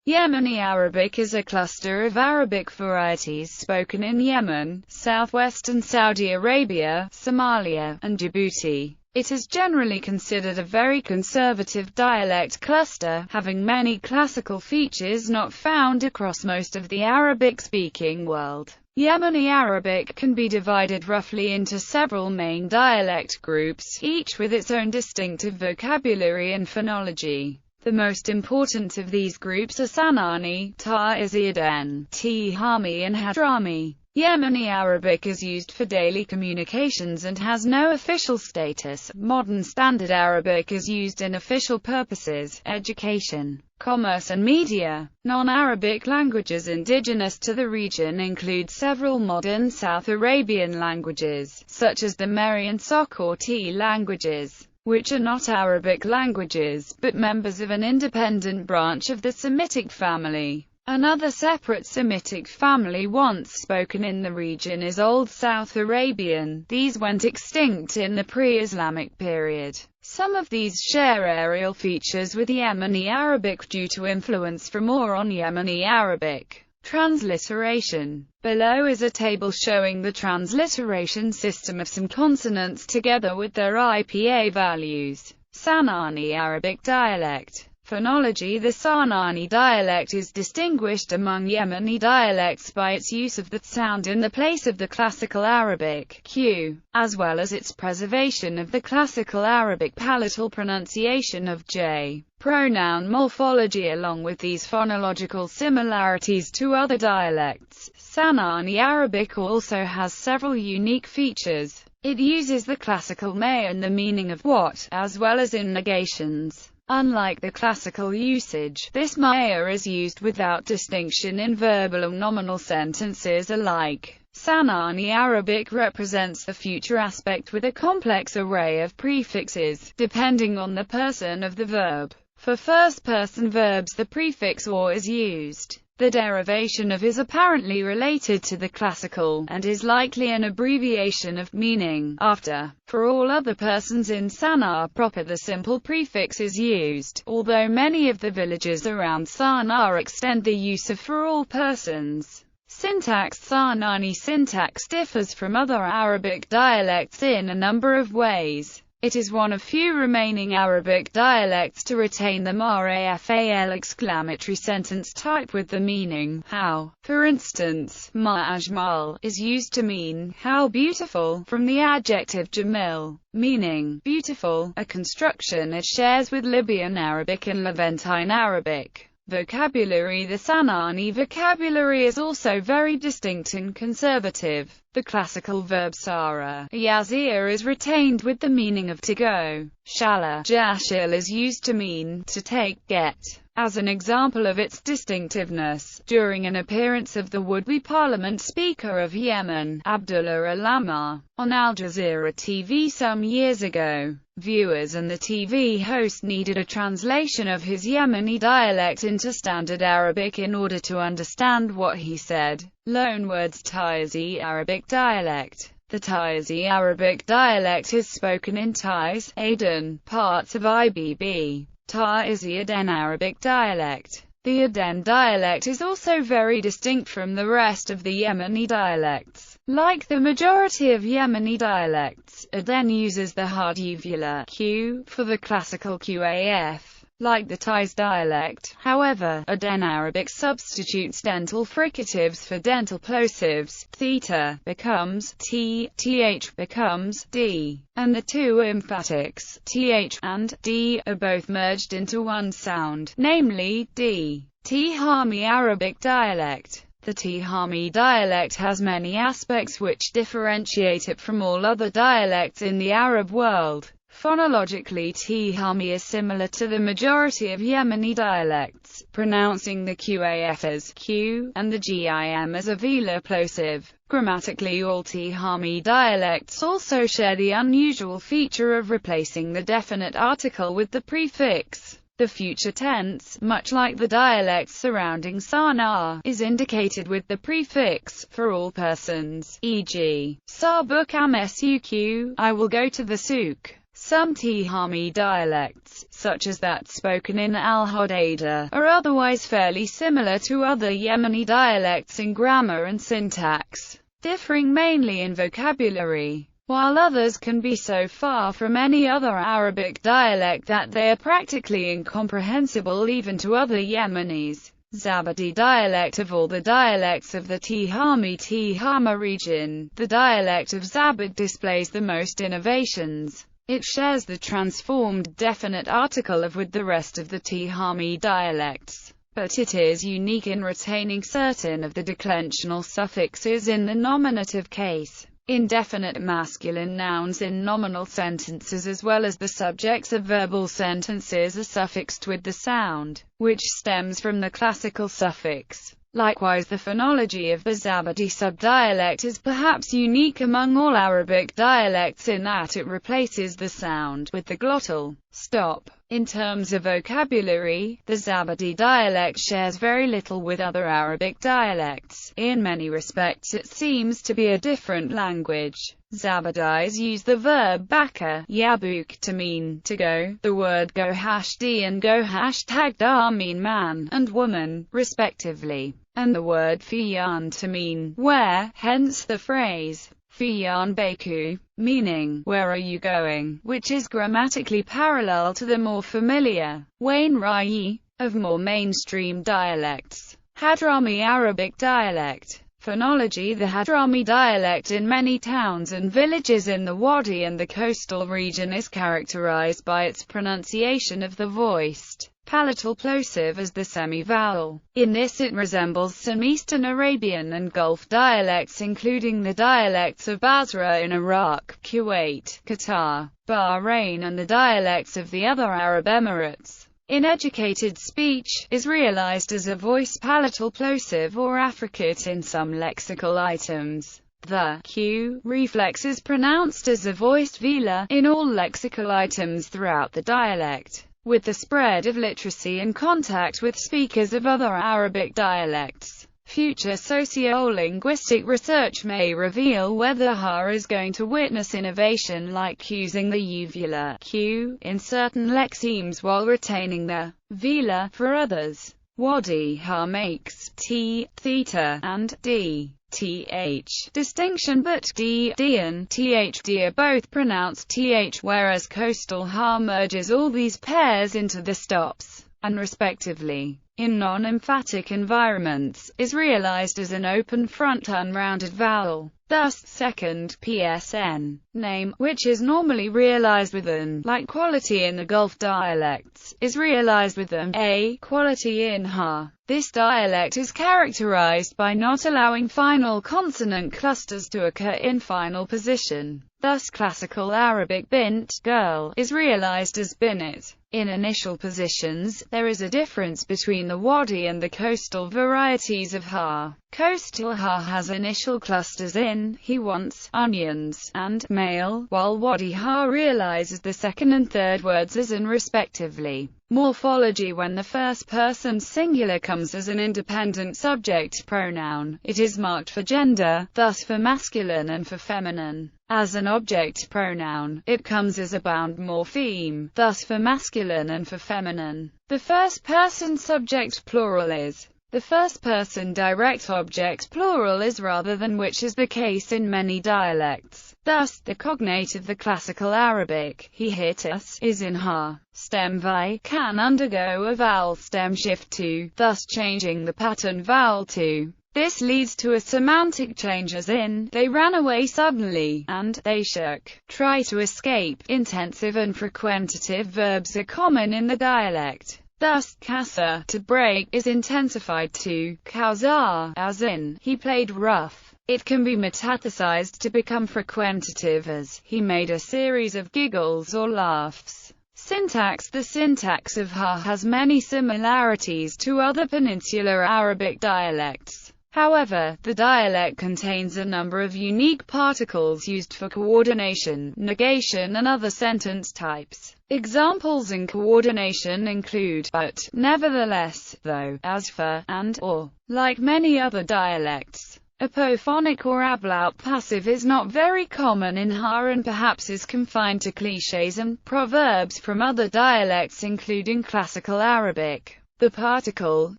Yemeni Arabic is a cluster of Arabic varieties spoken in Yemen, southwestern Saudi Arabia, Somalia, and Djibouti. It is generally considered a very conservative dialect cluster, having many classical features not found across most of the Arabic-speaking world. Yemeni Arabic can be divided roughly into several main dialect groups, each with its own distinctive vocabulary and phonology. The most important of these groups are Sanani, Ta'iziyadin, Tihami and Hadrami. Yemeni Arabic is used for daily communications and has no official status. Modern Standard Arabic is used in official purposes, education, commerce and media. Non-Arabic languages indigenous to the region include several modern South Arabian languages, such as the Meri and Sokoti languages, which are not Arabic languages, but members of an independent branch of the Semitic family. Another separate Semitic family once spoken in the region is Old South Arabian. These went extinct in the pre-Islamic period. Some of these share aerial features with Yemeni Arabic due to influence from or on Yemeni Arabic. Transliteration. Below is a table showing the transliteration system of some consonants together with their IPA values. Sanani Arabic dialect. Phonology. The Sanani dialect is distinguished among Yemeni dialects by its use of the sound in the place of the classical Arabic q, as well as its preservation of the classical Arabic palatal pronunciation of j. Pronoun morphology. Along with these phonological similarities to other dialects, Sanani Arabic also has several unique features. It uses the classical may and the meaning of what, as well as in negations. Unlike the classical usage, this maya is used without distinction in verbal and nominal sentences alike. Sanani Arabic represents the future aspect with a complex array of prefixes, depending on the person of the verb. For first-person verbs the prefix or is used. The derivation of is apparently related to the classical, and is likely an abbreviation of meaning after. For all other persons in Sana'a proper the simple prefix is used, although many of the villages around Sana'a extend the use of for all persons. Syntax. Sanani syntax differs from other Arabic dialects in a number of ways. It is one of few remaining Arabic dialects to retain the marafal exclamatory sentence type with the meaning how. For instance, ma'ajmal is used to mean how beautiful, from the adjective jamil, meaning beautiful, a construction it shares with Libyan Arabic and Levantine Arabic. Vocabulary. The Sanani vocabulary is also very distinct and conservative. The classical verb sara, yazir is retained with the meaning of to go. Shala, jashil is used to mean to take, get. As an example of its distinctiveness, during an appearance of the would-be parliament speaker of Yemen, Abdullah Al-Ammar, on Al Jazeera TV some years ago, viewers and the TV host needed a translation of his Yemeni dialect into Standard Arabic in order to understand what he said. Loanwords. Taizi Arabic dialect. The Taizi Arabic dialect is spoken in Taiz, Aden, parts of Ibb. Ta'iziyadin Arabic dialect. The Aden dialect is also very distinct from the rest of the Yemeni dialects. Like the majority of Yemeni dialects, Aden uses the hard uvula q for the classical qaf. Like the Taiz dialect, however, Aden Arabic substitutes dental fricatives for dental plosives. Theta becomes t, th becomes d, and the two emphatics, th and d, are both merged into one sound, namely d. Tihami Arabic dialect. The Tihami dialect has many aspects which differentiate it from all other dialects in the Arab world. Phonologically, Tihami is similar to the majority of Yemeni dialects, pronouncing the qaf as q, and the gim as a velar plosive. Grammatically, all Tihami dialects also share the unusual feature of replacing the definite article with the prefix. The future tense, much like the dialects surrounding Sana'a, is indicated with the prefix for all persons, e.g., Sarbuk am suq, I will go to the souk. Some Tihami dialects, such as that spoken in Al-Hodeidah, are otherwise fairly similar to other Yemeni dialects in grammar and syntax, differing mainly in vocabulary, while others can be so far from any other Arabic dialect that they are practically incomprehensible even to other Yemenis. Zabadi dialect. Of all the dialects of the Tihama region, the dialect of Zabad displays the most innovations. It shares the transformed definite article of with the rest of the Tihami dialects, but it is unique in retaining certain of the declensional suffixes in the nominative case, indefinite masculine nouns in nominal sentences as well as the subjects of verbal sentences are suffixed with the sound, which stems from the classical suffix. Likewise, the phonology of the Zabadi subdialect is perhaps unique among all Arabic dialects in that it replaces the sound with the glottal stop. In terms of vocabulary, the Zabadi dialect shares very little with other Arabic dialects. In many respects it seems to be a different language. Zabadis use the verb baka, yabuk, to mean to go. The word go #d and go #da mean man and woman, respectively, and the word fiyan to mean where, hence the phrase fiyan beku, meaning where are you going, which is grammatically parallel to the more familiar Wain Rai of more mainstream dialects. Hadrami Arabic dialect. Phonology. The Hadrami dialect in many towns and villages in the Wadi and the coastal region is characterized by its pronunciation of the voiced palatal plosive as the semi-vowel. In this it resembles some Eastern Arabian and Gulf dialects, including the dialects of Basra in Iraq, Kuwait, Qatar, Bahrain, and the dialects of the other Arab Emirates. In educated speech, is realized as a voiced palatal plosive or affricate in some lexical items. The q reflex is pronounced as a voiced velar in all lexical items throughout the dialect. With the spread of literacy and contact with speakers of other Arabic dialects, future socio-linguistic research may reveal whether Ha is going to witness innovation like using the uvular q in certain lexemes while retaining the velar for others. Wadi Ha makes t, theta, and d, th distinction, but d, and thd are both pronounced th, whereas coastal Ha merges all these pairs into the stops, and respectively, in non-emphatic environments, is realized as an open front unrounded vowel. Thus, second PSN name, which is normally realized with an like quality in the Gulf dialects, is realized with an a quality in Ha. This dialect is characterized by not allowing final consonant clusters to occur in final position. Thus, classical Arabic bint girl is realized as binit. In initial positions, there is a difference between the Wadi and the coastal varieties of Ha. Coastal Ha has initial clusters in he wants, onions, and male, while Wadi Ha realizes the second and third words as an respectively. Morphology. When the first person singular comes as an independent subject pronoun, it is marked for gender, thus for masculine and for feminine. As an object pronoun, it comes as a bound morpheme, thus for masculine and for feminine. The first person subject plural is. The first person direct object plural is rather than, which is the case in many dialects. Thus, the cognate of the classical Arabic, he hit us, is in Ha. Stem vi can undergo a vowel stem shift to, thus changing the pattern vowel to. This leads to a semantic change as in, they ran away suddenly, and they shook, try to escape. Intensive and frequentative verbs are common in the dialect. Thus, kasa, to break, is intensified to kauza, as in, he played rough. It can be metathesized to become frequentative as, he made a series of giggles or laughs. Syntax. The syntax of Ha has many similarities to other peninsular Arabic dialects. However, the dialect contains a number of unique particles used for coordination, negation and other sentence types. Examples in coordination include but, nevertheless, though, as for, and or. Like many other dialects, Apophonic or ablaut passive is not very common in Ha and perhaps is confined to clichés and proverbs from other dialects including Classical Arabic. The particle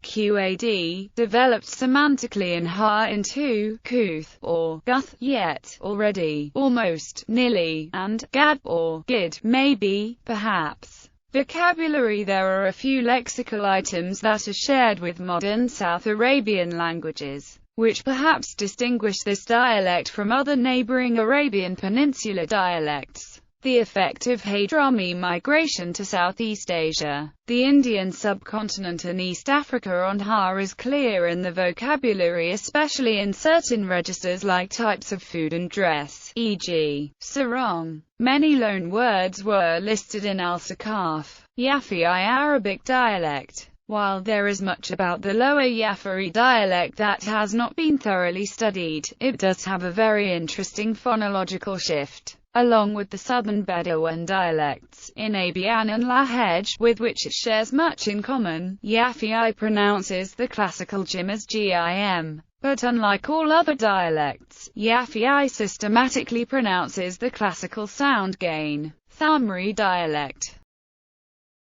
qad developed semantically in Ha into kuth or guth, yet, already, almost, nearly, and gad or gid, maybe, perhaps. Vocabulary. There are a few lexical items that are shared with modern South Arabian languages, which perhaps distinguish this dialect from other neighboring Arabian Peninsula dialects. The effect of Hadrami migration to Southeast Asia, the Indian subcontinent and East Africa on Ha is clear in the vocabulary, especially in certain registers like types of food and dress, e.g., sarong. Many loan words were listed in Al-Sakaf, Yemeni Arabic dialect. While there is much about the Lower Yafari dialect that has not been thoroughly studied, it does have a very interesting phonological shift, along with the southern Bedouin dialects, in Abian and Lahej, with which it shares much in common. Yafei pronounces the classical jim as gim, but unlike all other dialects, Yafei systematically pronounces the classical sound gain. Thamri dialect